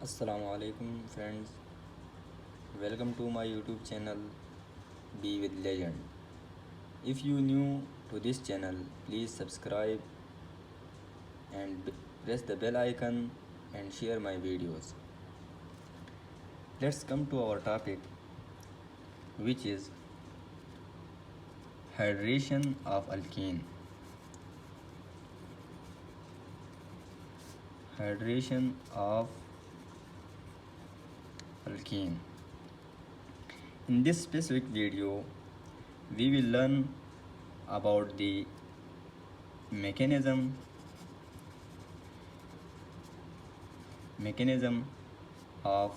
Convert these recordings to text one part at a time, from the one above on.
Assalamu alaikum friends, welcome to my YouTube channel Be with Legend. If you new to this channel, please subscribe and press the bell icon and share my videos. Let's come to our topic, which is hydration of alkene. Hydration of alkene. In this specific video, we will learn about the mechanism of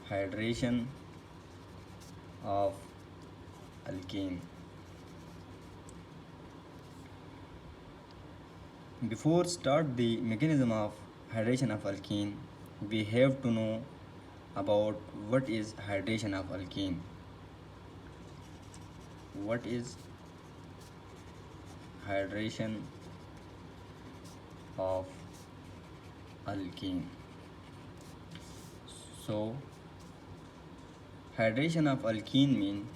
hydration of alkene. Before start the mechanism of hydration of alkene, we have to know about what is hydration of alkene. What is hydration of alkene? So hydration of alkene mean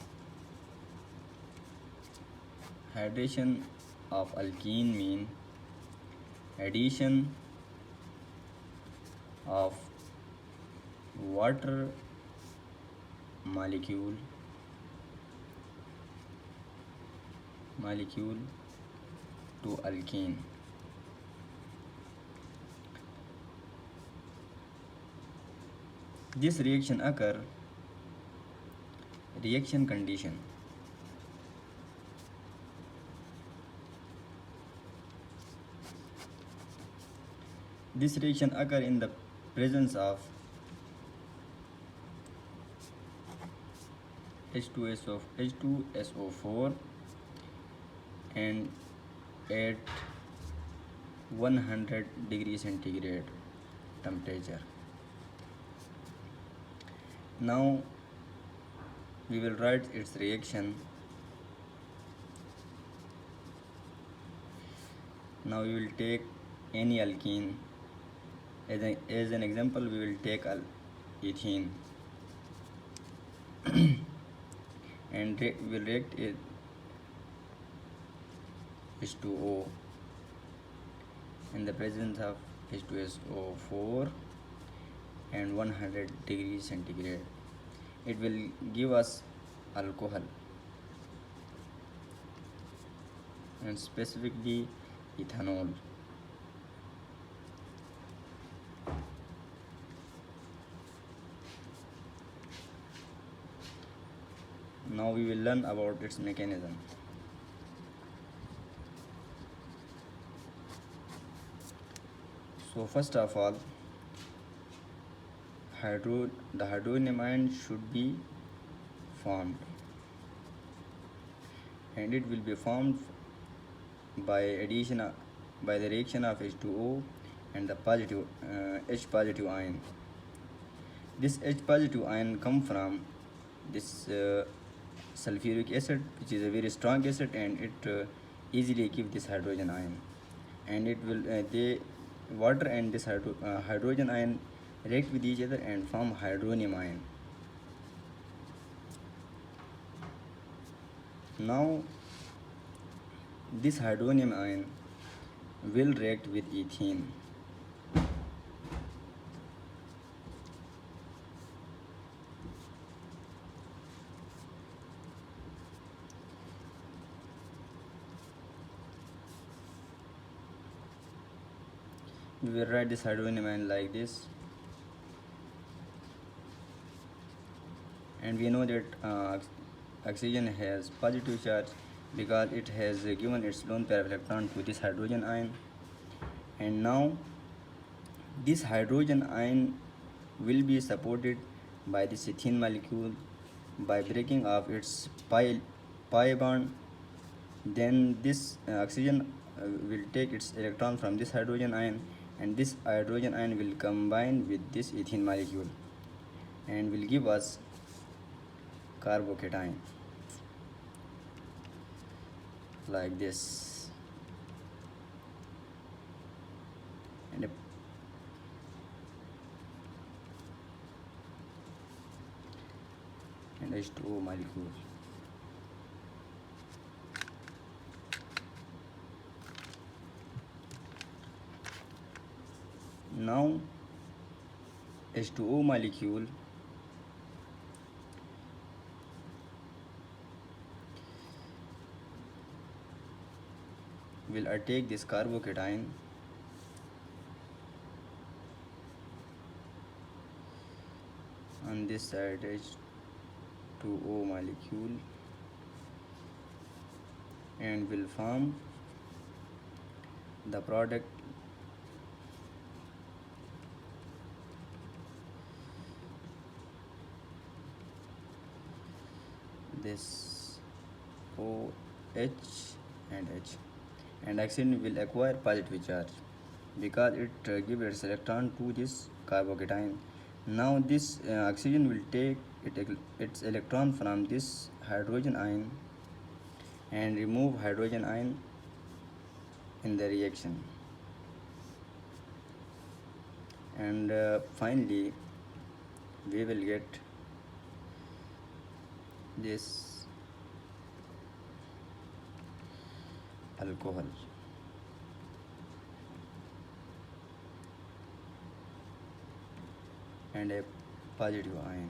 addition of water molecule to alkene. This reaction occur reaction condition. This reaction occur in the presence of H2SO4 and at 100 degree centigrade temperature. Now we will write its reaction. Now we will take any alkene. As an example, we will take ethene and will react it H2O in the presence of H2SO4 and 100 degrees centigrade. It will give us alcohol, and specifically ethanol. Now we will learn about its mechanism. So first of all, the hydronium ion should be formed, and it will be formed by by the reaction of H2O and the positive H positive ion. This H positive ion come from this sulfuric acid, which is a very strong acid, and it easily give this hydrogen ion, and it will the water and this hydrogen ion react with each other and form hydronium ion. Now this hydronium ion will react with ethene. We will write this hydronium ion like this, and we know that oxygen has positive charge because it has given its lone pair of electron to this hydrogen ion. And now this hydrogen ion will be supported by this ethene molecule by breaking of its pi bond. Then this oxygen will take its electron from this hydrogen ion, and this hydrogen ion will combine with this ethene molecule and will give us carbocation like this. And H2O molecule. Now H2O molecule will attack this carbocation on this side H2O molecule and will form the product this OH and H, and oxygen will acquire positive charge because it gives its electron to this carbocation. Now this oxygen will take its electron from this hydrogen ion and remove hydrogen ion in the reaction, and finally we will get this alcohol. And a positive ion.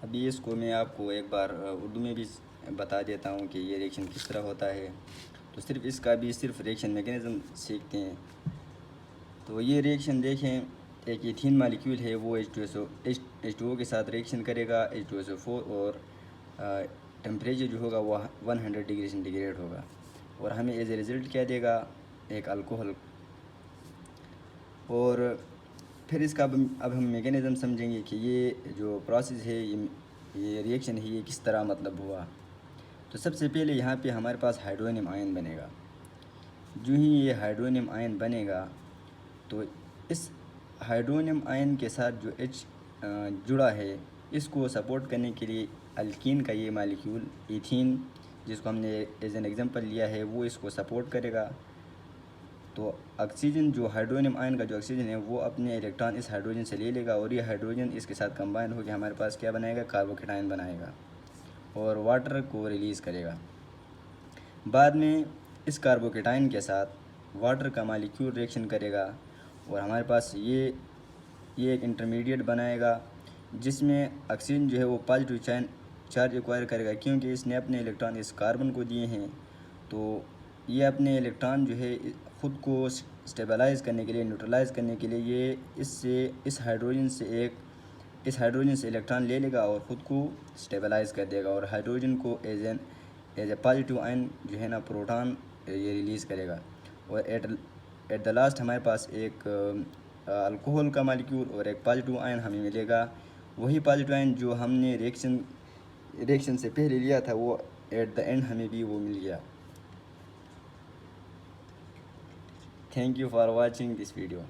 अभी इसको मैं आपको एक बार उर्दू में भी बता देता हूँ कि ये रिएक्शन किस तरह होता है। तो सिर्फ रिएक्शन मैकेनिज़्म सीखते हैं। तो ये रिएक्शन देखें, एक इथीन मालिक्यूल है वो H2O के साथ रिएक्शन करेगा H2SO4 और टेम्परेचर जो होगा वो 100 डिग्री सेंटीग्रेड होगा और हमें एज ए रिज़ल्ट क्या देगा, एक अल्कोहल। और फिर इसका अब हम मैकेनिज़्म समझेंगे कि ये जो प्रोसेस है, ये रिएक्शन है, ये किस तरह मतलब हुआ। तो सबसे पहले यहाँ पे हमारे पास हाइड्रोनियम आयन बनेगा। जो ही ये हाइड्रोनियम आयन बनेगा तो इस हाइड्रोनियम आयन के साथ जो H जुड़ा है, इसको सपोर्ट करने के लिए अल्कीन का ये मालिक्यूल इथीन, जिसको हमने एज एन एग्जांपल लिया है, वो इसको सपोर्ट करेगा। तो ऑक्सीजन, जो हाइड्रोनियम आयन का जो ऑक्सीजन है, वो अपने इलेक्ट्रॉन इस हाइड्रोजन से ले लेगा और ये हाइड्रोजन इसके साथ कंबाइन होकर हमारे पास क्या बनाएगा, कार्बोकेटायन बनाएगा और वाटर को रिलीज़ करेगा। बाद में इस कार्बोकेटायन के साथ वाटर का मालिक्यूल रिएक्शन करेगा और हमारे पास ये एक इंटरमीडिएट बनाएगा जिसमें ऑक्सीजन जो है वो पॉजिटिव चार्ज एक्वायर करेगा, क्योंकि इसने अपने इलेक्ट्रॉन इस कार्बन को दिए हैं। तो ये अपने इलेक्ट्रॉन जो है ख़ुद को स्टेबलाइज़ करने के लिए, न्यूट्रलाइज़ करने के लिए ये इस हाइड्रोजन से इलेक्ट्रॉन ले लेगा और ख़ुद को स्टेबलाइज़ कर देगा और हाइड्रोजन को एज ए पॉजिटिव आयन जो है ना, प्रोटॉन ये रिलीज़ करेगा। और एट द लास्ट हमारे पास एक अल्कोहल का मालिक्यूल और एक पॉजिटिव आयन हमें मिलेगा। वही पॉजिटिव आयन जो हमने रिएक्शन से पहले लिया था, वो एट द एंड हमें भी वो मिल गया। Thank you for watching this video.